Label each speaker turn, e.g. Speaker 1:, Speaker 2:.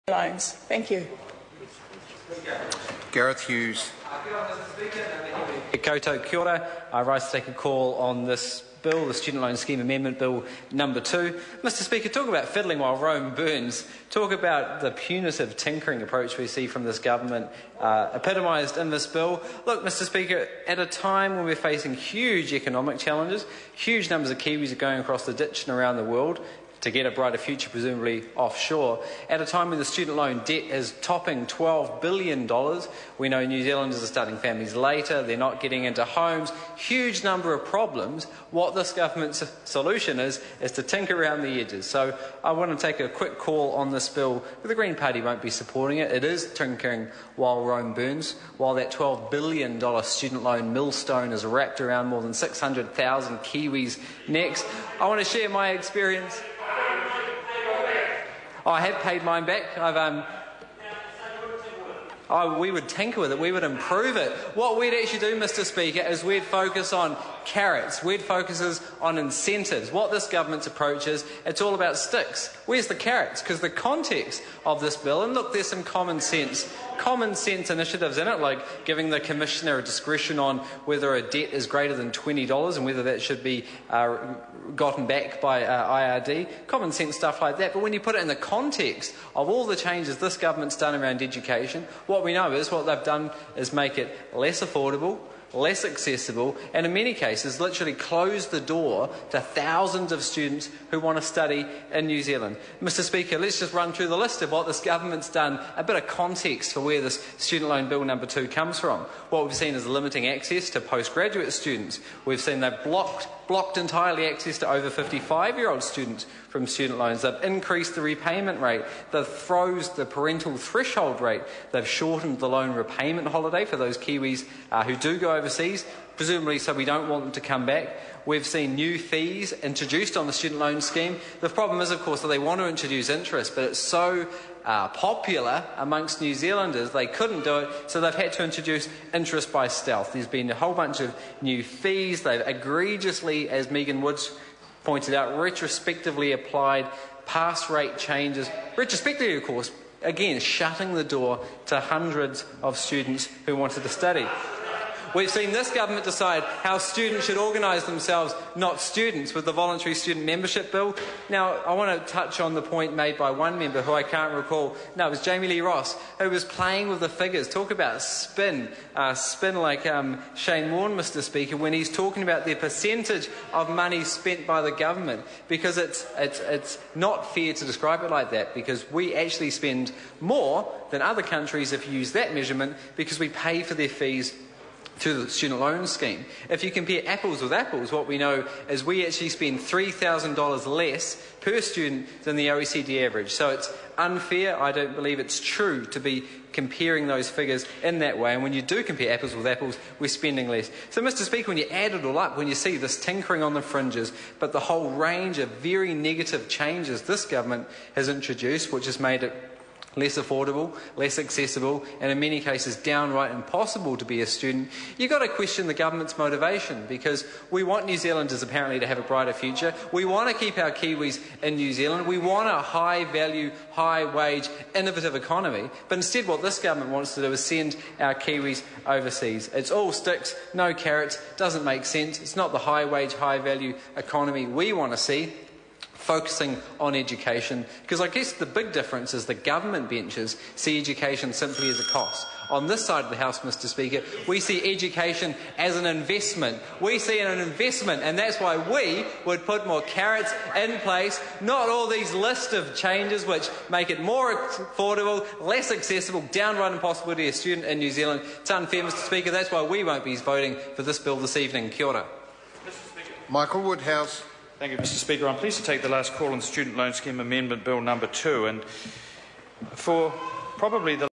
Speaker 1: loans. Thank you.
Speaker 2: Gareth Hughes.
Speaker 3: Koutou, kia ora. I rise to take a call on this bill, the Student Loan Scheme Amendment Bill number 2. Mr Speaker, talk about fiddling while Rome burns. Talk about the punitive tinkering approach we see from this government epitomised in this bill. Look, Mr Speaker, at a time when we're facing huge economic challenges, huge numbers of Kiwis are going across the ditch and around the world to get a brighter future, presumably offshore. At a time when the student loan debt is topping $12 billion, we know New Zealanders are starting families later, they're not getting into homes, huge number of problems. What this government's solution is to tinker around the edges. So I want to take a quick call on this bill. The Green Party won't be supporting it. It is tinkering while Rome burns. While that $12 billion student loan millstone is wrapped around more than 600,000 Kiwis' necks, I want to share my experience. I have paid mine back. We would tinker with it, we would improve it. What we'd actually do, Mr Speaker, is we'd focus on carrots, we'd focus on incentives. What this government's approach is, it's all about sticks. Where's the carrots? Because the context of this bill, and look, there's some common sense initiatives in it, like giving the Commissioner a discretion on whether a debt is greater than $20 and whether that should be gotten back by IRD. Common sense stuff like that. But when you put it in the context of all the changes this government's done around education, what we know is what they've done is make it less affordable, less accessible, and in many cases literally close the door to thousands of students who want to study in New Zealand. Mr Speaker, let's just run through the list of what this government's done, a bit of context for where this Student Loan Bill number 2 comes from. What we've seen is limiting access to postgraduate students. We've seen they've blocked entirely access to over 55-year-old students from student loans. They've increased the repayment rate. They've froze the parental threshold rate. They've shortened the loan repayment holiday for those Kiwis who do go overseas, presumably so we don't want them to come back. We've seen new fees introduced on the student loan scheme. The problem is, of course, that they want to introduce interest, but it's so popular amongst New Zealanders they couldn't do it, so they've had to introduce interest by stealth. There's been a whole bunch of new fees. They've egregiously, as Megan Woods pointed out, retrospectively applied past rate changes. Retrospectively, of course, again, shutting the door to hundreds of students who wanted to study. We've seen this government decide how students should organise themselves, not students, with the Voluntary Student Membership Bill. Now, I want to touch on the point made by one member who I can't recall. No, it was Jamie Lee Ross, who was playing with the figures. Talk about spin like Shane Warne, Mr Speaker, when he's talking about the percentage of money spent by the government, because it's not fair to describe it like that, because we actually spend more than other countries if you use that measurement, because we pay for their fees through the student loan scheme. If you compare apples with apples, what we know is we actually spend $3,000 less per student than the OECD average. So it's unfair. I don't believe it's true to be comparing those figures in that way. And when you do compare apples with apples, we're spending less. So, Mr Speaker, when you add it all up, when you see this tinkering on the fringes, but the whole range of very negative changes this government has introduced, which has made it less affordable, less accessible, and in many cases downright impossible to be a student, you've got to question the government's motivation, because we want New Zealanders apparently to have a brighter future. We want to keep our Kiwis in New Zealand. We want a high-value, high-wage, innovative economy. But instead what this government wants to do is send our Kiwis overseas. It's all sticks, no carrots, doesn't make sense. It's not the high-wage, high-value economy we want to see. Focusing on education, because I guess the big difference is the government benches see education simply as a cost. On this side of the House, Mr Speaker, we see education as an investment. We see it as an investment, and that's why we would put more carrots in place, not all these list of changes which make it more affordable, less accessible, downright impossible to be a student in New Zealand. It's unfair, Mr Speaker. That's why we won't be voting for this bill this evening. Kia ora.
Speaker 2: Michael Woodhouse.
Speaker 4: Thank you, Mr Speaker. I'm pleased to take the last call on Student Loan Scheme Amendment Bill number 2, and for probably the